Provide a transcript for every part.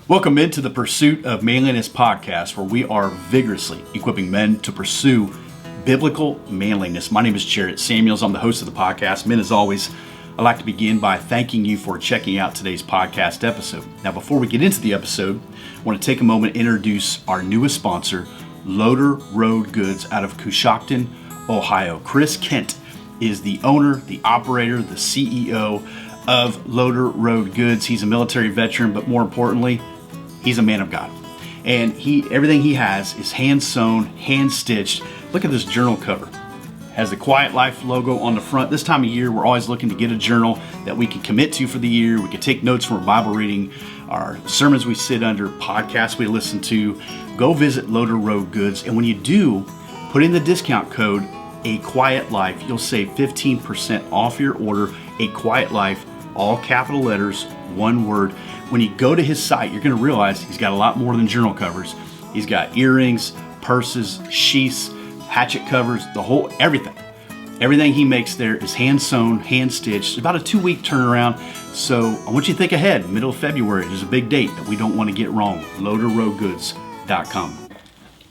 Welcome into the Pursuit of Manliness podcast, where we are vigorously equipping men to pursue biblical manliness. My name is Jared Samuels. I'm the host of the podcast. Men, as always, I'd like to begin by thanking you for checking out today's podcast episode. Now, before we get into the episode, I want to take a moment to introduce our newest sponsor, Loader Road Goods out of Coshocton, Ohio. Chris Kent is the owner, the operator, the CEO of Loader Road Goods. He's a military veteran, but more importantly, he's a man of God. And everything he has is hand sewn, hand stitched. Look at this journal cover. Has the Quiet Life logo on the front. This time of year, we're always looking to get a journal that we can commit to for the year. We can take notes from our Bible reading, our sermons we sit under, podcasts we listen to. Go visit Loader Road Goods. And when you do, put in the discount code, A Quiet Life. You'll save 15% off your order. A Quiet Life, all capital letters, one word. When you go to his site, you're going to realize he's got a lot more than journal covers. He's got earrings, purses, sheaths, hatchet covers, everything. Everything he makes there is hand sewn, hand stitched. It's about a 2-week turnaround. So I want you to think ahead. Middle of February, there's a big date that we don't want to get wrong. LoaderRoadGoods.com.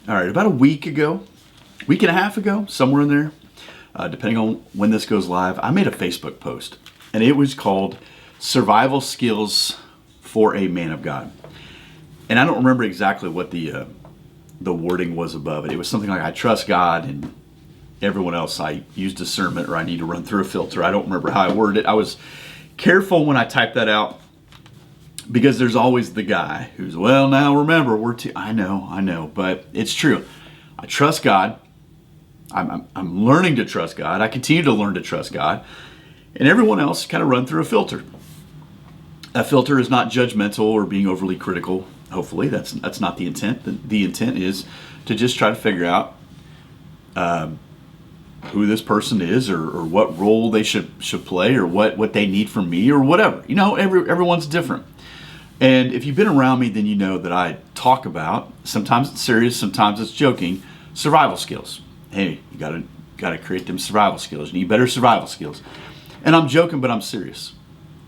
All right, about a week and a half ago, somewhere in there, depending on when this goes live, I made a Facebook post, and it was called Survival Skills for a Man of God. And I don't remember exactly what the wording was above it. It was something like, I trust God, and everyone else I use discernment, or I need to run through a filter. I don't remember how I worded it. I was careful when I typed that out, because there's always the guy who's, well, now remember, I know, but it's true. I trust God. I'm learning to trust God. I continue to learn to trust God. And everyone else kind of run through a filter. That filter is not judgmental or being overly critical. Hopefully, that's not the intent. The intent is to just try to figure out who this person is, or what role they should play, or what they need from me, or whatever. You know, everyone's different. And if you've been around me, then you know that I talk about, sometimes it's serious, sometimes it's joking, survival skills. Hey, you gotta create them survival skills. You need better survival skills. And I'm joking, but I'm serious.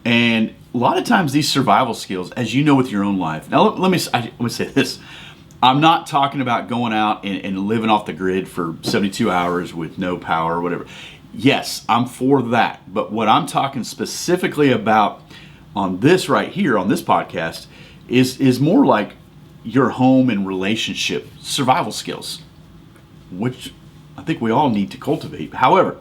And a lot of times these survival skills, as you know with your own life. Now let me say this. I'm not talking about going out and living off the grid for 72 hours with no power or whatever. Yes, I'm for that. But what I'm talking specifically about on this right here, on this podcast, is more like your home and relationship survival skills, which I think we all need to cultivate. However,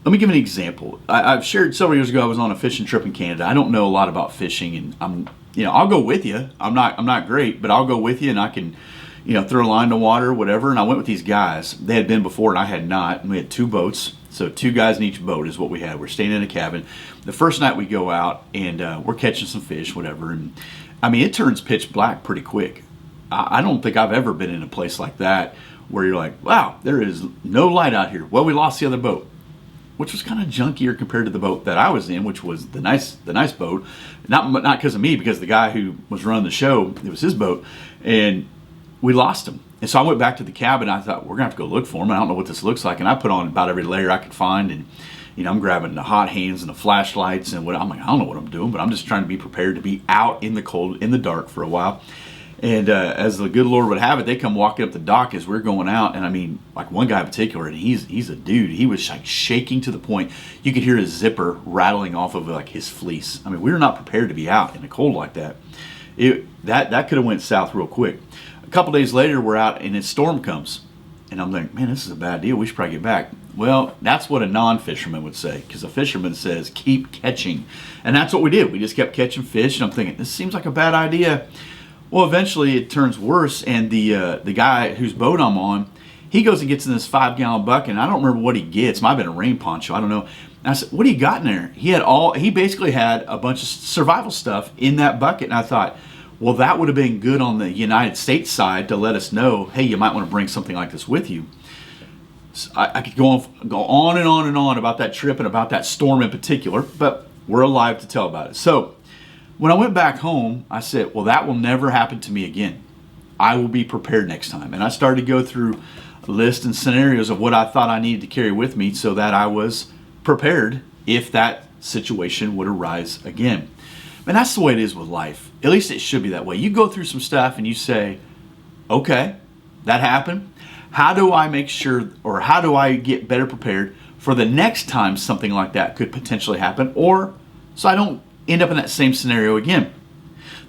let me give an example. I've shared several years ago, I was on a fishing trip in Canada. I don't know a lot about fishing, and I'll go with you. I'm not great, but I'll go with you, and I can, throw a line in the water, whatever. And I went with these guys. They had been before, and I had not. And we had 2 boats, so 2 guys in each boat is what we had. We're staying in a cabin. The first night we go out, and we're catching some fish, whatever. And I mean, it turns pitch black pretty quick. I don't think I've ever been in a place like that where you're like, wow, there is no light out here. Well, we lost the other boat, which was kind of junkier compared to the boat that I was in, which was the nice boat. Not because of me, because the guy who was running the show, it was his boat, and we lost him. And so I went back to the cabin. I thought, we're going to have to go look for him. I don't know what this looks like. And I put on about every layer I could find, and I'm grabbing the hot hands and the flashlights, and I'm like, I don't know what I'm doing, but I'm just trying to be prepared to be out in the cold, in the dark for a while. And as the good Lord would have it, they come walking up the dock as we're going out. And I mean, like one guy in particular, and he's a dude. He was like shaking to the point you could hear his zipper rattling off of like his fleece. I mean, we were not prepared to be out in the cold like that. That could have went south real quick. A couple days later, we're out and a storm comes. And I'm like, man, this is a bad deal. We should probably get back. Well, that's what a non-fisherman would say, because a fisherman says, keep catching. And that's what we did. We just kept catching fish. And I'm thinking, this seems like a bad idea. Well, eventually it turns worse, and the guy whose boat I'm on, he goes and gets in this 5-gallon bucket, and I don't remember what he gets. Might have been a rain poncho. I don't know. And I said, what do you got in there? He basically had a bunch of survival stuff in that bucket, and I thought, well, that would have been good on the United States side to let us know, hey, you might want to bring something like this with you. So I could go on and on and on about that trip and about that storm in particular, but we're alive to tell about it. So when I went back home, I said, well, that will never happen to me again. I will be prepared next time. And I started to go through a list and scenarios of what I thought I needed to carry with me so that I was prepared if that situation would arise again. And that's the way it is with life. At least it should be that way. You go through some stuff and you say, okay, that happened. How do I make sure, or how do I get better prepared for the next time something like that could potentially happen, or so I don't end up in that same scenario again?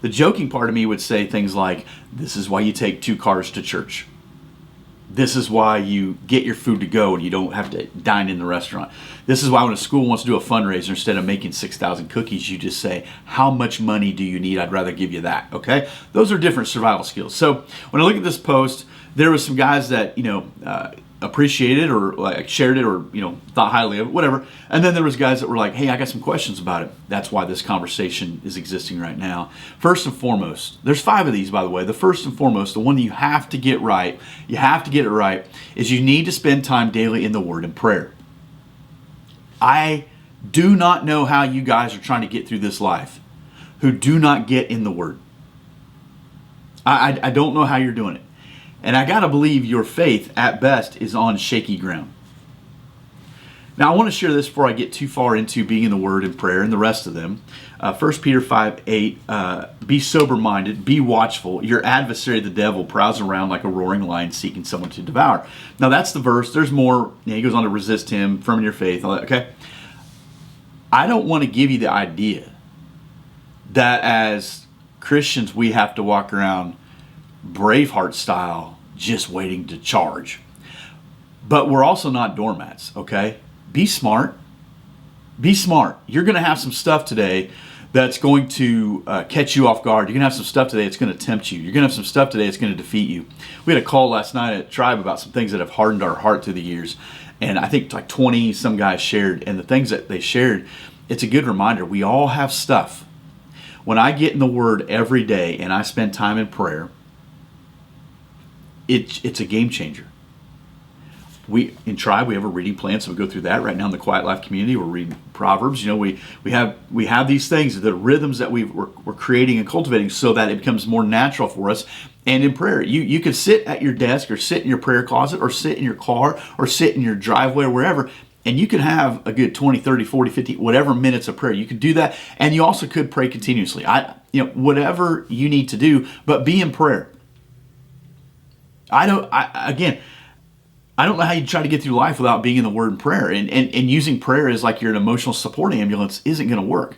The joking part of me would say things like, this is why you take 2 cars to church. This is why you get your food to go and you don't have to dine in the restaurant. This is why when a school wants to do a fundraiser, instead of making 6,000 cookies, you just say, how much money do you need? I'd rather give you that, okay? Those are different survival skills. So when I look at this post, there was some guys that, appreciated or like shared it or, thought highly of it, whatever. And then there was guys that were like, hey, I got some questions about it. That's why this conversation is existing right now. First and foremost, there's 5 of these, by the way. The first and foremost, the one that you have to get right, is you need to spend time daily in the Word and prayer. I do not know how you guys are trying to get through this life who do not get in the Word. I don't know how you're doing it. And I got to believe your faith, at best, is on shaky ground. Now, I want to share this before I get too far into being in the Word and prayer and the rest of them. 1 Peter 5:8, be sober-minded, be watchful. Your adversary, the devil, prowls around like a roaring lion seeking someone to devour. Now, that's the verse. There's more. He goes on to resist him, firm in your faith, all that, okay? I don't want to give you the idea that as Christians, we have to walk around Braveheart style, just waiting to charge. But we're also not doormats, okay? Be smart. Be smart. You're going to have some stuff today that's going to catch you off guard. You're going to have some stuff today that's going to tempt you. You're going to have some stuff today that's going to defeat you. We had a call last night at Tribe about some things that have hardened our heart through the years. And I think like 20 some guys shared. And the things that they shared, it's a good reminder. We all have stuff. When I get in the Word every day and I spend time in prayer, it's a game changer. We in Tribe, we have a reading plan, so we go through that right now in the Quiet Life community. We're reading Proverbs. We have these things, the rhythms that we're creating and cultivating, so that it becomes more natural for us. And in prayer, you could sit at your desk or sit in your prayer closet or sit in your car or sit in your driveway or wherever, and you could have a good 20, 30, 40, 50, whatever minutes of prayer. You could do that, and you also could pray continuously. Whatever you need to do, but be in prayer. I don't know how you try to get through life without being in the Word and prayer. And using prayer as like your emotional support ambulance isn't going to work.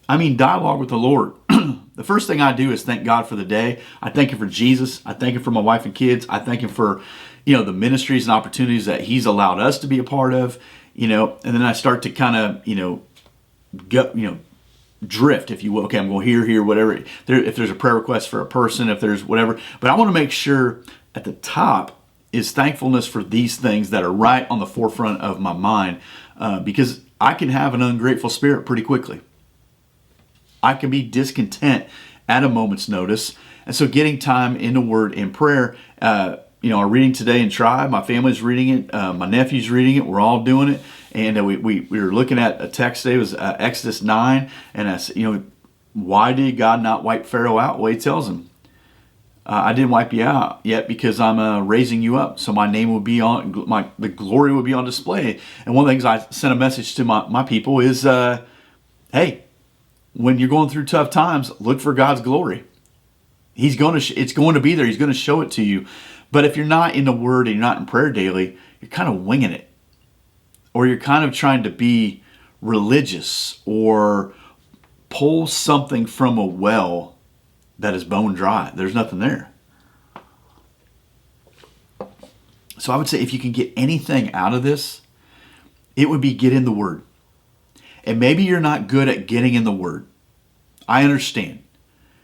I mean, dialogue with the Lord. The first thing I do is thank God for the day. I thank Him for Jesus. I thank Him for my wife and kids. I thank Him for, the ministries and opportunities that He's allowed us to be a part of, and then I start to kind of, drift, if you will. Okay, I'm going here, whatever. If there's a prayer request for a person, if there's whatever. But I want to make sure at the top is thankfulness for these things that are right on the forefront of my mind, because I can have an ungrateful spirit pretty quickly. I can be discontent at a moment's notice. And so getting time in the Word and prayer, our reading today in Tribe, my family's reading it, my nephew's reading it, we're all doing it. And we were looking at a text today, it was Exodus 9, and I said, why did God not wipe Pharaoh out? Well, He tells him, I didn't wipe you out yet because I'm raising you up, so my name will be on, the glory will be on display. And one of the things I sent a message to my people is, hey, when you're going through tough times, look for God's glory. It's going to be there. He's going to show it to you. But if you're not in the Word and you're not in prayer daily, you're kind of winging it, or you're kind of trying to be religious or pull something from a well that is bone dry. There's nothing there. So I would say if you can get anything out of this, it would be get in the Word. And maybe you're not good at getting in the Word. I understand.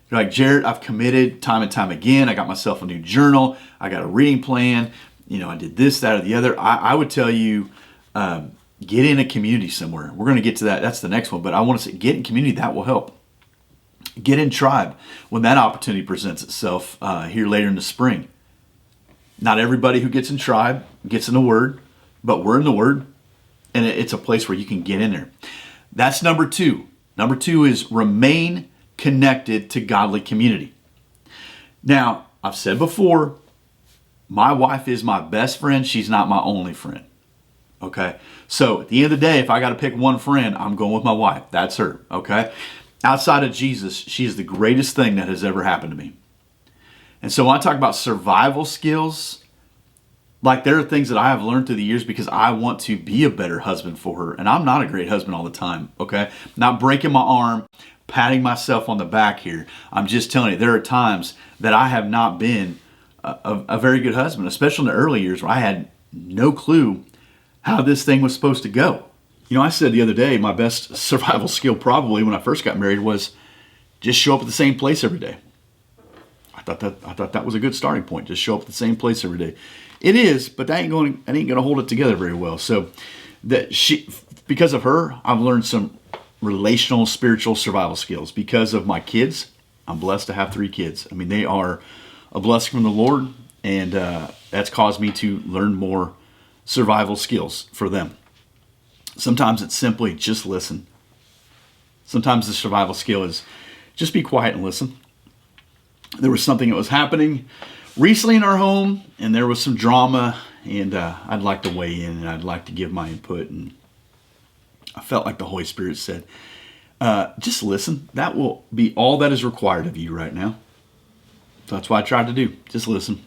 You're like, Jared, I've committed time and time again. I got myself a new journal. I got a reading plan. I did this, that, or the other. I would tell you, get in a community somewhere. We're going to get to that. That's the next one. But I want to say get in community. That will help. Get in Tribe when that opportunity presents itself here later in the spring. Not everybody who gets in Tribe gets in the Word, but we're in the Word, and it's a place where you can get in there. That's number 2. Number 2 is remain connected to godly community. Now, I've said before, my wife is my best friend. She's not my only friend. Okay? So at the end of the day, if I got to pick one friend, I'm going with my wife. That's her. Okay? Outside of Jesus, she is the greatest thing that has ever happened to me. And so when I talk about survival skills, like there are things that I have learned through the years because I want to be a better husband for her. And I'm not a great husband all the time, okay? Not breaking my arm, patting myself on the back here. I'm just telling you, there are times that I have not been a very good husband, especially in the early years where I had no clue how this thing was supposed to go. You know, I said the other day, my best survival skill probably when I first got married was just show up at the same place every day. I thought that was a good starting point. Just show up at the same place every day. It is, but that ain't going to hold it together very well. So because of her, I've learned some relational, spiritual survival skills. Because of my kids, I'm blessed to have 3 kids. I mean, they are a blessing from the Lord, and that's caused me to learn more survival skills for them. Sometimes it's simply just listen. Sometimes the survival skill is just be quiet and listen. There was something that was happening recently in our home, and there was some drama, and I'd like to weigh in, and I'd like to give my input. And I felt like the Holy Spirit said, just listen. That will be all that is required of you right now. So that's what I tried to do. Just listen.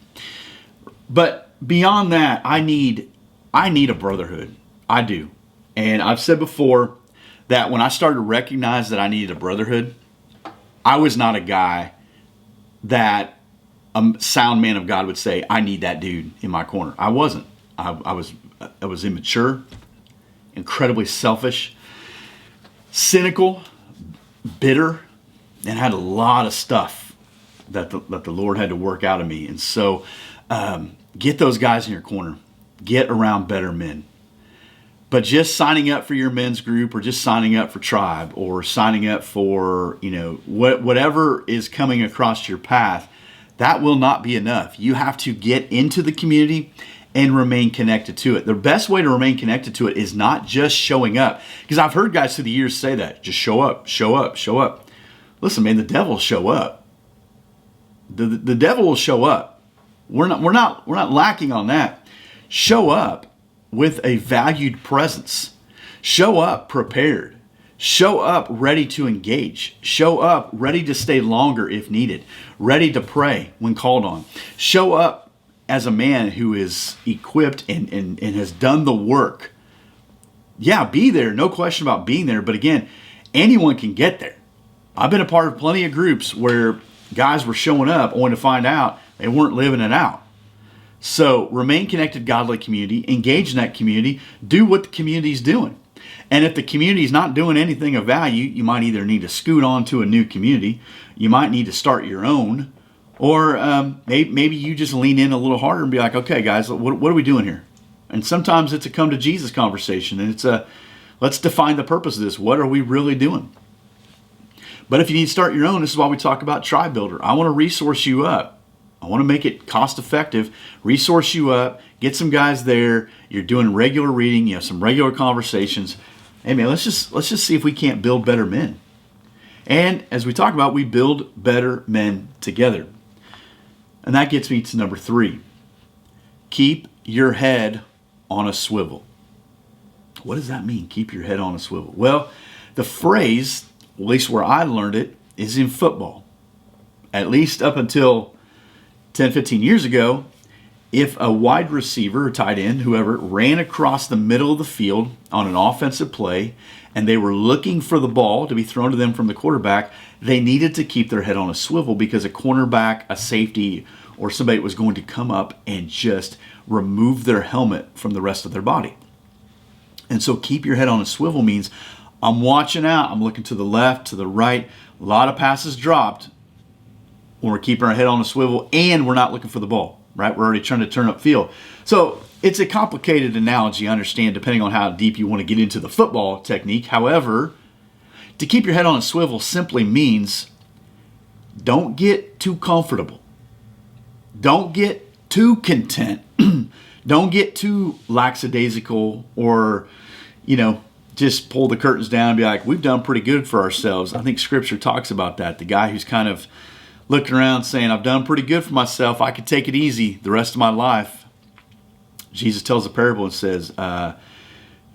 But beyond that, I need a brotherhood. I do. And I've said before that when I started to recognize that I needed a brotherhood, I was not a guy that a sound man of God would say, I need that dude in my corner. I wasn't. I was immature, incredibly selfish, cynical, bitter, and had a lot of stuff that the Lord had to work out of me. And so get those guys in your corner. Get around better men. But just signing up for your men's group or just signing up for tribe or signing up for, whatever is coming across your path, that will not be enough. You have to get into the community and remain connected to it. The best way to remain connected to it is not just showing up. Because I've heard guys through the years say that. Just show up, show up, show up. Listen, man, the devil will show up. The devil will show up. We're not lacking on that. Show up with a valued presence. Show up prepared. Show up ready to engage. Show up ready to stay longer if needed. Ready to pray when called on. Show up as a man who is equipped and has done the work. Yeah, be there. No question about being there. But again, anyone can get there. I've been a part of plenty of groups where guys were showing up only to find out they weren't living it out. So remain connected, godly community, engage in that community, do what the community's doing. And if the community is not doing anything of value, you might either need to scoot on to a new community, you might need to start your own, or maybe you just lean in a little harder and be like, okay, guys, what are we doing here? And sometimes it's a come to Jesus conversation, and it's let's define the purpose of this. What are we really doing? But if you need to start your own, this is why we talk about Tribe Builder. I want to resource you up. I want to make it cost effective, resource you up, get some guys there. You're doing regular reading, you have some regular conversations. Hey man, let's just see if we can't build better men. And as we talk about, we build better men together. And that gets me to number 3. Keep your head on a swivel. What does that mean? Keep your head on a swivel. Well, the phrase, at least where I learned it, is in football. At least up until 10, 15 years ago, if a wide receiver or tight end, whoever, ran across the middle of the field on an offensive play and they were looking for the ball to be thrown to them from the quarterback, they needed to keep their head on a swivel because a cornerback, a safety, or somebody was going to come up and just remove their helmet from the rest of their body. And so keep your head on a swivel means I'm watching out. I'm looking to the left, to the right. A lot of passes dropped when we're keeping our head on a swivel and we're not looking for the ball, right? We're already trying to turn upfield. So it's a complicated analogy, I understand, depending on how deep you want to get into the football technique. However, to keep your head on a swivel simply means don't get too comfortable. Don't get too content. Don't get too lackadaisical or, just pull the curtains down and be like, we've done pretty good for ourselves. I think Scripture talks about that. The guy who's kind of looking around saying, I've done pretty good for myself. I could take it easy the rest of my life. Jesus tells a parable and says,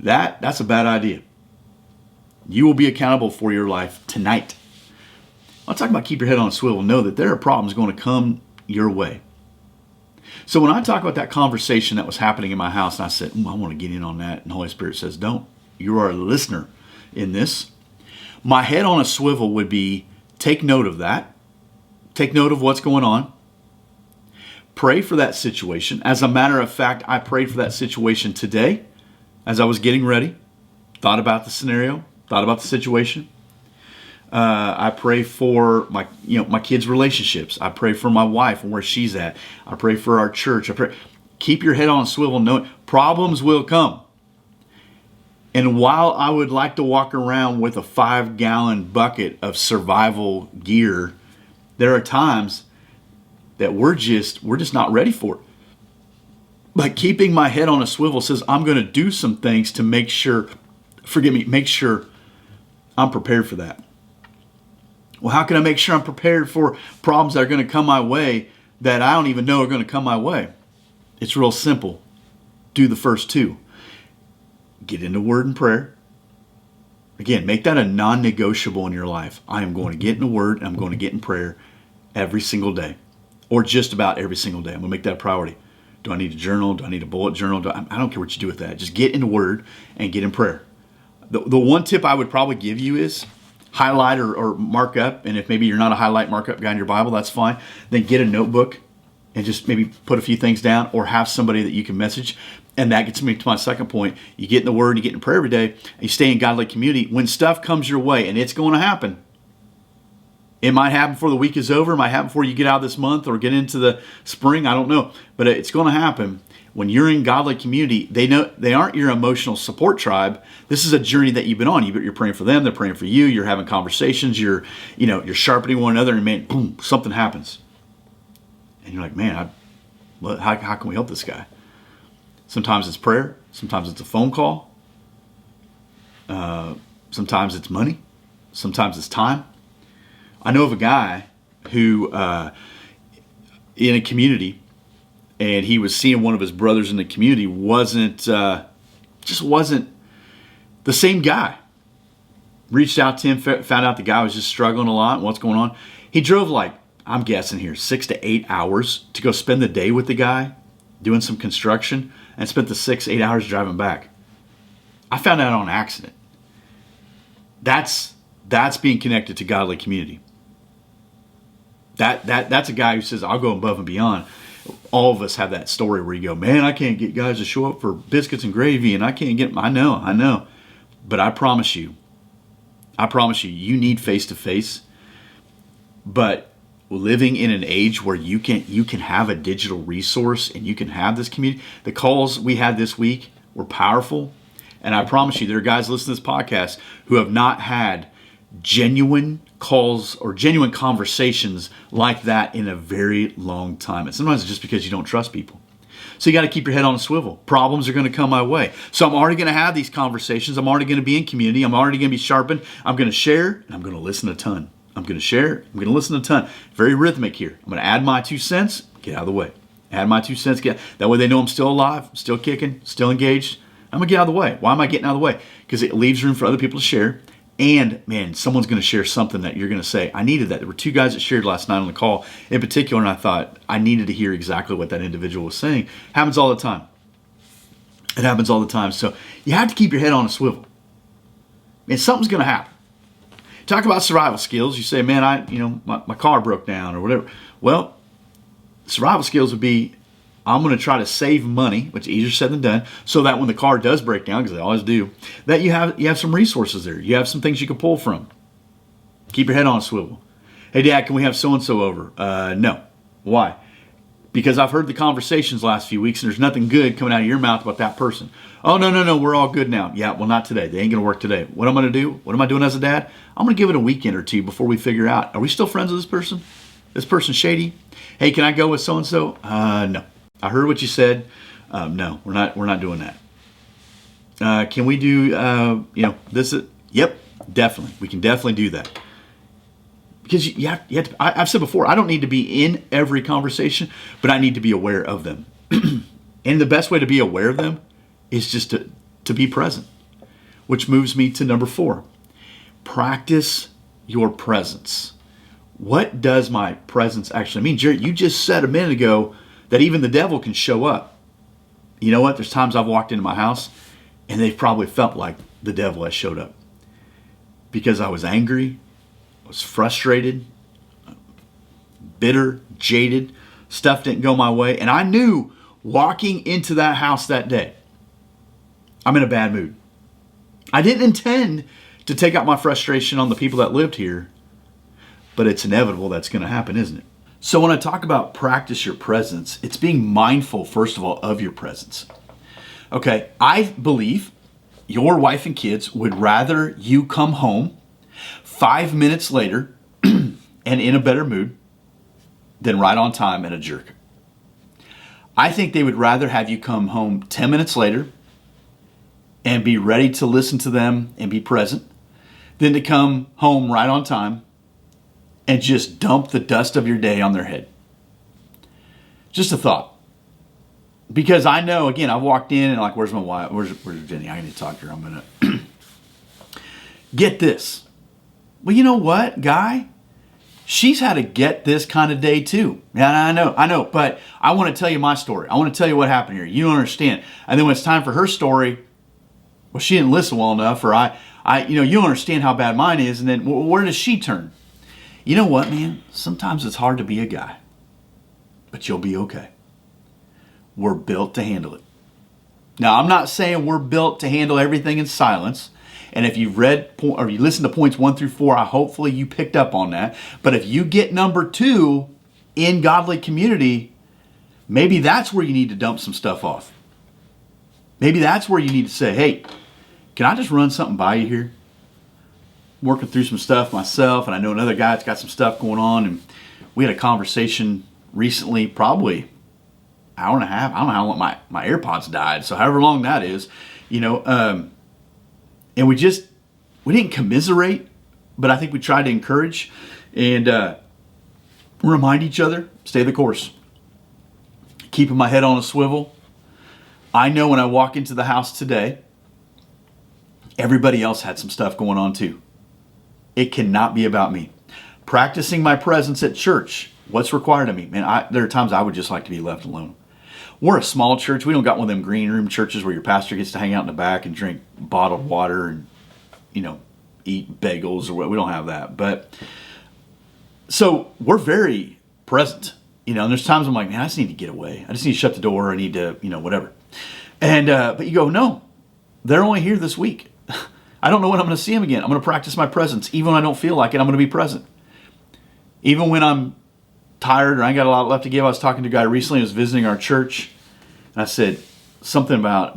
that's a bad idea. You will be accountable for your life tonight. I'll talk about keep your head on a swivel. Know that there are problems going to come your way. So when I talk about that conversation that was happening in my house, and I said, I want to get in on that, and the Holy Spirit says, don't. You are a listener in this. My head on a swivel would be, take note of that. Take note of what's going on. Pray for that situation. As a matter of fact, I prayed for that situation today as I was getting ready. Thought about the scenario, thought about the situation. I pray for my kids' relationships. I pray for my wife and where she's at. I pray for our church. I pray. Keep your head on a swivel, knowing problems will come. And while I would like to walk around with a 5-gallon bucket of survival gear, there are times that we're just not ready for it. But keeping my head on a swivel says I'm going to do some things to make sure I'm prepared for that. Well, how can I make sure I'm prepared for problems that are going to come my way that I don't even know are going to come my way? It's real simple. Do the first two. Get into word and prayer. Again, make that a non-negotiable in your life. I am going to get in the word and I'm going to get in prayer every single day, or just about every single day. I'm going to make that a priority. Do I need a journal? Do I need a bullet journal? I don't care what you do with that. Just get in the word and get in prayer. The one tip I would probably give you is highlight or mark up. And if maybe you're not a highlight markup guy in your Bible, that's fine. Then get a notebook and just maybe put a few things down, or have somebody that you can message. And that gets me to my second point. You get in the word, you get in prayer every day, and you stay in godly community. When stuff comes your way, and it's going to happen. It might happen before the week is over. It might happen before you get out this month or get into the spring. I don't know. But it's going to happen. When you're in godly community, they know they aren't your emotional support tribe. This is a journey that you've been on. You're praying for them. They're praying for you. You're having conversations. You're sharpening one another, and man, boom, something happens. And you're like, man, how can we help this guy? Sometimes it's prayer. Sometimes it's a phone call. Sometimes it's money. Sometimes it's time. I know of a guy who, in a community, and he was seeing one of his brothers in the community wasn't the same guy. Reached out to him, found out the guy was just struggling a lot and what's going on. He drove I'm guessing here, 6 to 8 hours to go spend the day with the guy doing some construction, and spent the 6-8 hours driving back. I found out on accident. That's being connected to godly community. That's a guy who says, I'll go above and beyond. All of us have that story where you go, man, I can't get guys to show up for biscuits and gravy, and I can't get them. I know. But I promise you, you need face-to-face. But living in an age where you can have a digital resource and you can have this community. The calls we had this week were powerful. And I promise you, there are guys listening to this podcast who have not had genuine calls or genuine conversations like that in a very long time. And sometimes it's just because you don't trust people. So you got to keep your head on a swivel. Problems are going to come my way. So I'm already going to have these conversations. I'm already going to be in community. I'm already going to be sharpened. I'm going to share, and I'm going to listen a ton. I'm going to share. I'm going to listen a ton. Very rhythmic here. I'm going to add my 2 cents, get out of the way. Add my 2 cents, that way they know I'm still alive, still kicking, still engaged. I'm going to get out of the way. Why am I getting out of the way? Because it leaves room for other people to share. And, man, someone's going to share something that you're going to say, I needed that. There were 2 guys that shared last night on the call in particular, and I thought I needed to hear exactly what that individual was saying. Happens all the time. It happens all the time. So you have to keep your head on a swivel. And something's going to happen. Talk about survival skills. You say, man, my car broke down or whatever. Well, survival skills would be, I'm going to try to save money, which is easier said than done, so that when the car does break down, because they always do, that you have some resources there. You have some things you can pull from. Keep your head on a swivel. Hey, Dad, can we have so-and-so over? No. Why? Because I've heard the conversations last few weeks, and there's nothing good coming out of your mouth about that person. Oh, no, we're all good now. Yeah, well, not today. They ain't going to work today. What am I going to do? What am I doing as a dad? I'm going to give it a weekend or 2 before we figure out, are we still friends with this person? This person's shady? Hey, can I go with so-and-so? No. I heard what you said. No, we're not doing that. Can we do, this? Yep, definitely. We can definitely do that. Because you have to, I've said before, I don't need to be in every conversation, but I need to be aware of them. And the best way to be aware of them is just to be present, which moves me to number 4. Practice your presence. what does my presence actually mean? Jared, you just said a minute ago that even the devil can show up. You know what? There's times I've walked into my house and they've probably felt like the devil has showed up because I was angry, I was frustrated, bitter, jaded, stuff didn't go my way. And I knew walking into that house that day, I'm in a bad mood. I didn't intend to take out my frustration on the people that lived here, but it's inevitable that's going to happen, isn't it? So when I talk about practice your presence, it's being mindful, first of all, of your presence. Okay, I believe your wife and kids would rather you come home 5 minutes later and in a better mood than right on time and a jerk. I think they would rather have you come home 10 minutes later and be ready to listen to them and be present than to come home right on time and just dump the dust of your day on their head. Just a thought. Because I know, again, I walked in and like, where's my wife? Where's Jenny? I need to talk to her. I'm going to get this. Well, you know what, guy? She's had a get this kind of day too. Yeah, I know. But I want to tell you my story. I want to tell you what happened here. You don't understand. And then when it's time for her story, well, she didn't listen well enough, or you don't understand how bad mine is. And then where does she turn? You know what, man? Sometimes it's hard to be a guy, but you'll be okay. We're built to handle it. Now, I'm not saying we're built to handle everything in silence. And if you've read or you listened to points 1 through 4, hopefully you picked up on that. But if you get number 2 in godly community, maybe that's where you need to dump some stuff off. Maybe that's where you need to say, hey, can I just run something by you here? I'm working through some stuff myself, and I know another guy that's got some stuff going on. And we had a conversation recently, probably an hour and a half. I don't know how long my AirPods died. So however long that is, and we didn't commiserate, but I think we tried to encourage and remind each other, stay the course. Keeping my head on a swivel. I know when I walk into the house today, everybody else had some stuff going on too. It cannot be about me. Practicing my presence at church, what's required of me? Man, there are times I would just like to be left alone. We're a small church. We don't got one of them green room churches where your pastor gets to hang out in the back and drink bottled water and, eat bagels or what. We don't have that. But so we're very present, and there's times I'm like, man, I just need to get away. I just need to shut the door. I need to, whatever. And, but you go, no, they're only here this week. I don't know when I'm going to see them again. I'm going to practice my presence. Even when I don't feel like it, I'm going to be present. Even when I'm tired or I ain't got a lot left to give. I was talking to a guy recently who was visiting our church, and I said something about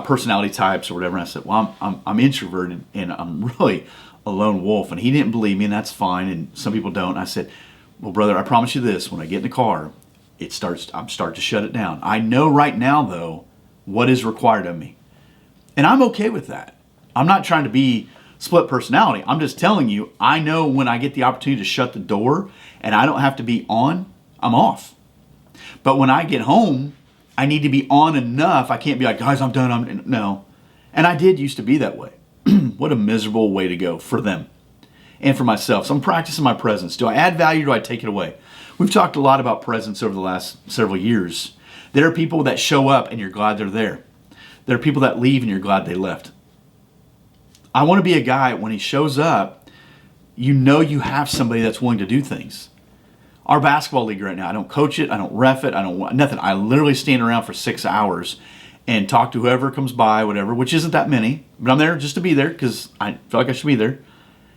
personality types or whatever. And I said, well, I'm introverted and I'm really a lone wolf. And he didn't believe me, and that's fine. And some people don't. And I said, well, brother, I promise you this: when I get in the car, I'm starting to shut it down. I know right now though what is required of me, and I'm okay with that. I'm not trying to be split personality. I'm just telling you, I know when I get the opportunity to shut the door and I don't have to be on, I'm off. But when I get home, I need to be on enough. I can't be like, guys, I'm done. No. And I did used to be that way. What a miserable way to go for them and for myself. So I'm practicing my presence. Do I add value or do I take it away? We've talked a lot about presence over the last several years. There are people that show up and you're glad they're there. There are people that leave and you're glad they left. I want to be a guy, when he shows up, you have somebody that's willing to do things. Our basketball league right now, I don't coach it, I don't ref it, I don't want nothing. I literally stand around for 6 hours and talk to whoever comes by, whatever, which isn't that many, but I'm there just to be there because I feel like I should be there.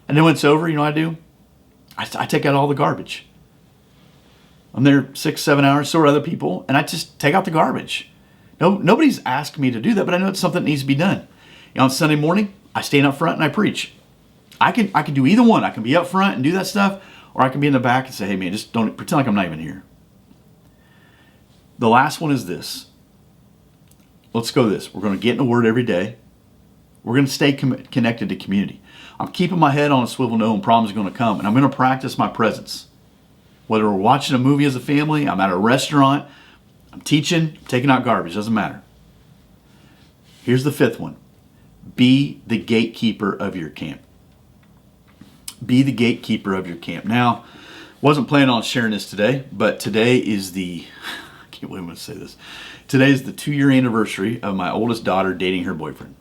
And then when it's over, you know what I do? I take out all the garbage. I'm there 6, 7 hours, so are other people, and I just take out the garbage. Nobody's asked me to do that, but I know it's something that needs to be done. On Sunday morning, I stand up front and I preach. I can do either one. I can be up front and do that stuff, or I can be in the back and say, hey man, just don't pretend like I'm not even here. The last one is this. Let's go this. We're going to get in the Word every day. We're going to stay connected to community. I'm keeping my head on a swivel, knowing problems are going to come, and I'm going to practice my presence. Whether we're watching a movie as a family, I'm at a restaurant, I'm teaching, taking out garbage, doesn't matter. Here's the 5th one. Be the gatekeeper of your camp. Be the gatekeeper of your camp. Now, wasn't planning on sharing this today, but today is I can't believe I'm going to say this. Today is the 2-year anniversary of my oldest daughter dating her boyfriend.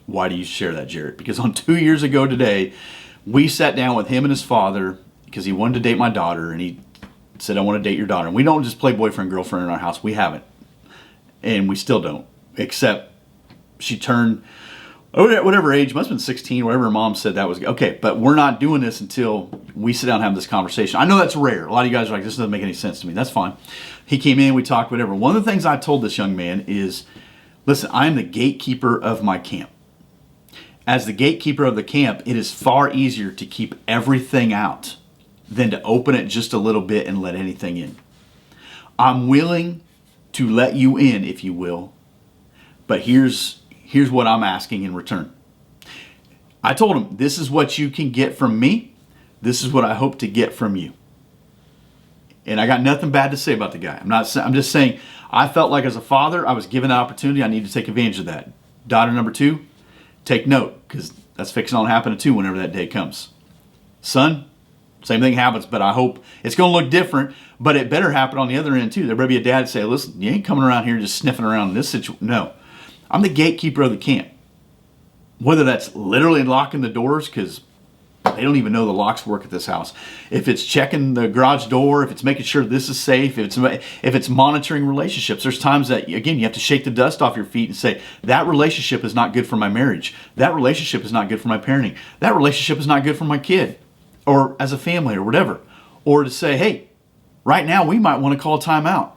Why do you share that, Jarrett? Because on 2 years ago today, we sat down with him and his father because he wanted to date my daughter, and he said, I want to date your daughter. And we don't just play boyfriend, girlfriend in our house. We haven't. And we still don't, except she turned whatever age, must have been 16, whatever her mom said that was okay. But we're not doing this until we sit down and have this conversation. I know that's rare. A lot of you guys are like, this doesn't make any sense to me. That's fine. He came in, we talked, whatever. One of the things I told this young man is, listen, I am the gatekeeper of my camp. As the gatekeeper of the camp, it is far easier to keep everything out than to open it just a little bit and let anything in. I'm willing to let you in, if you will, but here's what I'm asking in return. I told him, this is what you can get from me. This is what I hope to get from you. And I got nothing bad to say about the guy. I'm just saying, I felt like as a father, I was given an opportunity. I need to take advantage of that. Daughter number 2, take note, because that's fixing on happening too whenever that day comes. Son, same thing happens, but I hope it's going to look different, but it better happen on the other end too. There better be a dad to say, listen, you ain't coming around here just sniffing around in this situation. No, I'm the gatekeeper of the camp. Whether that's literally locking the doors, because they don't even know the locks work at this house. If it's checking the garage door, if it's making sure this is safe, if it's monitoring relationships. There's times that, again, you have to shake the dust off your feet and say, that relationship is not good for my marriage. That relationship is not good for my parenting. That relationship is not good for my kid, or as a family, or whatever. Or to say, hey, right now we might want to call time out.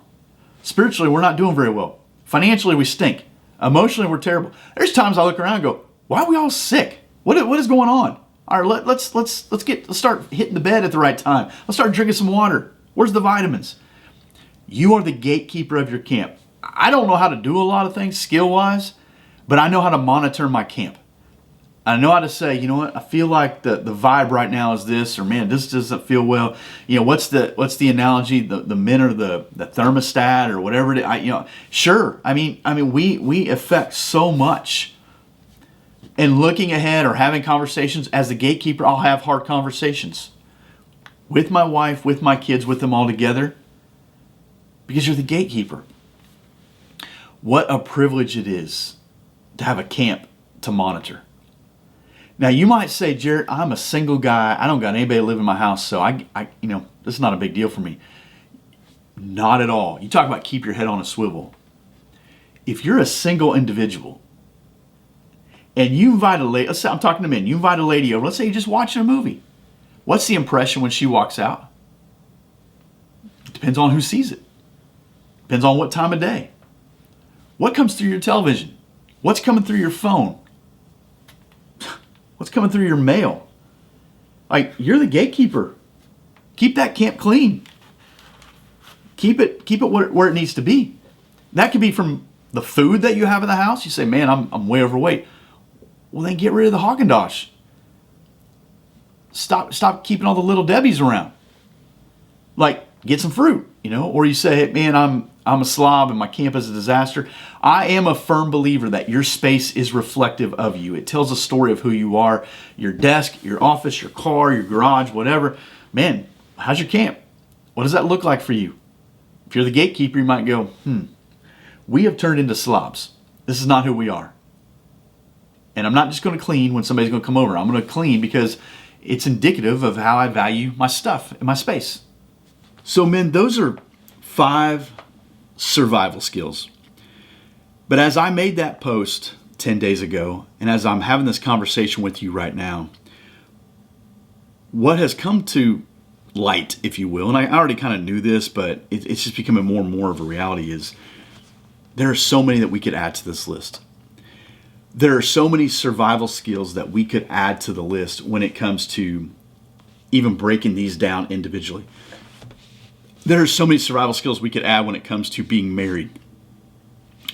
Spiritually, we're not doing very well. Financially, we stink. Emotionally, we're terrible. There's times I look around and go, why are we all sick? What is going on? All right, let's start hitting the bed at the right time. Let's start drinking some water. Where's the vitamins? You are the gatekeeper of your camp. I don't know how to do a lot of things skill-wise, but I know how to monitor my camp. I know how to say, you know what, I feel like the vibe right now is this, or man, this doesn't feel well. You know, what's the analogy? The men are the thermostat, or whatever it is. Sure. I mean, we affect so much. And looking ahead or having conversations, as the gatekeeper, I'll have hard conversations with my wife, with my kids, with them all together, because you're the gatekeeper. What a privilege it is to have a camp to monitor. Now, you might say, Jarrett, I'm a single guy. I don't got anybody to live in my house, so this is not a big deal for me. Not at all. You talk about keep your head on a swivel. If you're a single individual, and you invite a lady, let's say I'm talking to men, you invite a lady over, let's say you're just watching a movie. What's the impression when she walks out? It depends on who sees it. Depends on what time of day. What comes through your television? What's coming through your phone? What's coming through your mail? Like, you're the gatekeeper. Keep that camp clean. Keep it where it needs to be. That could be from the food that you have in the house. You say, man, I'm way overweight. Well, then get rid of the Haagen-Dazs. Stop keeping all the little Debbies around. Like, get some fruit, Or you say, hey, man, I'm a slob and my camp is a disaster. I am a firm believer that your space is reflective of you. It tells a story of who you are. Your desk, your office, your car, your garage, whatever. Man, how's your camp? What does that look like for you? If you're the gatekeeper, you might go, we have turned into slobs. This is not who we are. And I'm not just going to clean when somebody's going to come over. I'm going to clean because it's indicative of how I value my stuff and my space. So men, those are 5 survival skills. But as I made that post 10 days ago, and as I'm having this conversation with you right now, what has come to light, if you will, and I already kind of knew this, but it's just becoming more and more of a reality, is there are so many that we could add to this list. There are so many survival skills that we could add to the list when it comes to even breaking these down individually. There are so many survival skills we could add when it comes to being married,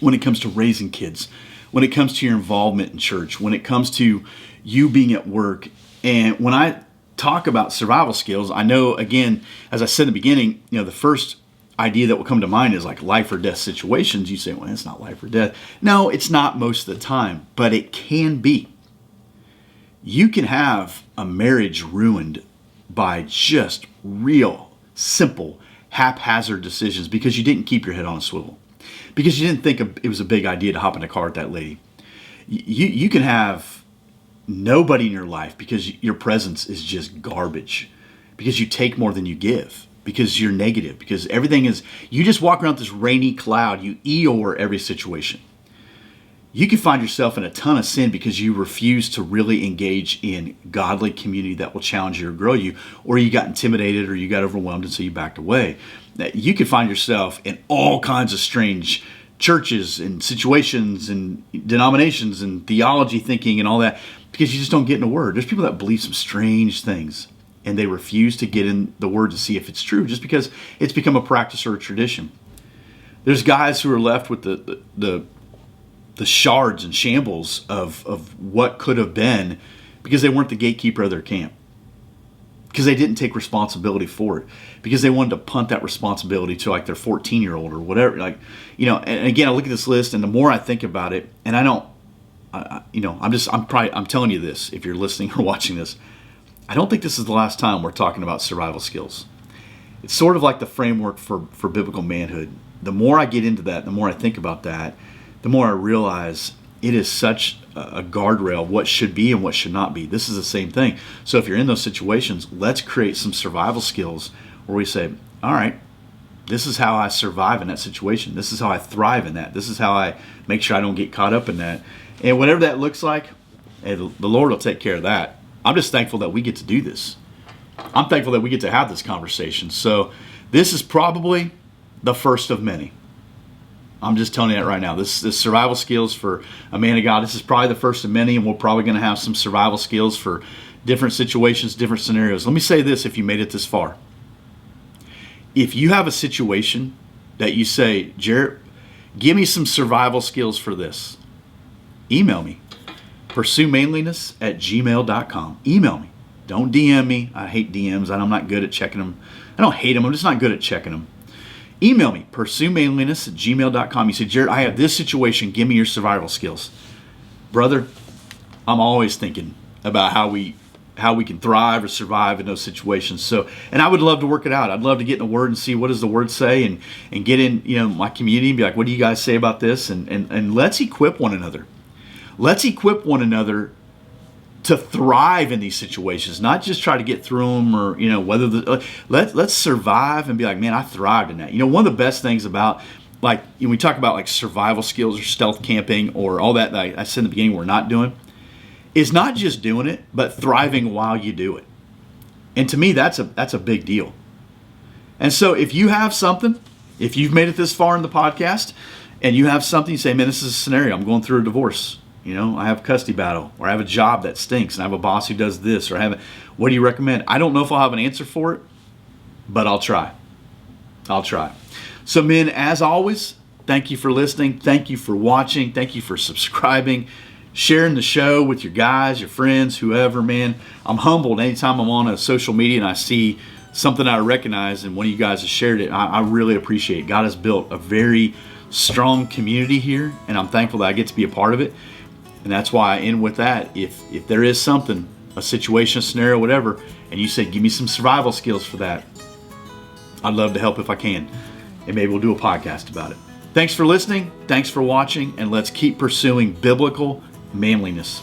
when it comes to raising kids, when it comes to your involvement in church, when it comes to you being at work. And when I talk about survival skills, I know, again, as I said in the beginning, the first idea that will come to mind is like life or death situations. You say, well, it's not life or death. No, it's not most of the time, but it can be. You can have a marriage ruined by just real, simple, haphazard decisions because you didn't keep your head on a swivel. Because you didn't think it was a big idea to hop in a car with that lady. You can have nobody in your life because your presence is just garbage. Because you take more than you give. Because you're negative. Because everything is, you just walk around with this rainy cloud. You Eeyore every situation. You can find yourself in a ton of sin because you refuse to really engage in godly community that will challenge you or grow you, or you got intimidated or you got overwhelmed and so you backed away. You could find yourself in all kinds of strange churches and situations and denominations and theology thinking and all that because you just don't get in the Word. There's people that believe some strange things and they refuse to get in the Word to see if it's true just because it's become a practice or a tradition. There's guys who are left with the shards and shambles of what could have been because they weren't the gatekeeper of their camp. Because they didn't take responsibility for it. Because they wanted to punt that responsibility to like their 14-year-old or whatever. Like, and again, I look at this list and the more I think about it, and I'm telling you this, if you're listening or watching this, I don't think this is the last time we're talking about survival skills. It's sort of like the framework for biblical manhood. The more I get into that, the more I think about that, the more I realize it is such a guardrail, what should be and what should not be. This is the same thing. So if you're in those situations, let's create some survival skills where we say, all right, this is how I survive in that situation. This is how I thrive in that. This is how I make sure I don't get caught up in that. And whatever that looks like, the Lord will take care of that. I'm just thankful that we get to do this. I'm thankful that we get to have this conversation. So this is probably the first of many. I'm just telling you that right now. This survival skills for a man of God, this is probably the first of many, and we're probably going to have some survival skills for different situations, different scenarios. Let me say this if you made it this far. If you have a situation that you say, Jarrett, give me some survival skills for this, email me. PursueManliness@gmail.com. Email me. Don't DM me. I hate DMs. I'm not good at checking them. I don't hate them. I'm just not good at checking them. Email me, PursueManliness@gmail.com. You say, Jarrett, I have this situation. Give me your survival skills. Brother, I'm always thinking about how we can thrive or survive in those situations. So, and I would love to work it out. I'd love to get in the Word and see what does the Word say and get in my community and be like, what do you guys say about this? And let's equip one another. Let's equip one another to thrive in these situations, not just try to get through them or, let's survive and be like, man, I thrived in that. One of the best things about, like, we talk about like survival skills or stealth camping or all that I said in the beginning we're not doing, is not just doing it, but thriving while you do it. And to me, that's a big deal. And so if you have something, if you've made it this far in the podcast and you have something, you say, man, this is a scenario. I'm going through a divorce. I have a custody battle, or I have a job that stinks, and I have a boss who does this, or what do you recommend? I don't know if I'll have an answer for it, but I'll try. So men, as always, thank you for listening. Thank you for watching. Thank you for subscribing, sharing the show with your guys, your friends, whoever, man. I'm humbled anytime I'm on a social media and I see something I recognize and one of you guys has shared it. I really appreciate it. God has built a very strong community here, and I'm thankful that I get to be a part of it. And that's why I end with that. If there is something, a situation, a scenario, whatever, and you say, give me some survival skills for that, I'd love to help if I can. And maybe we'll do a podcast about it. Thanks for listening. Thanks for watching. And let's keep pursuing biblical manliness.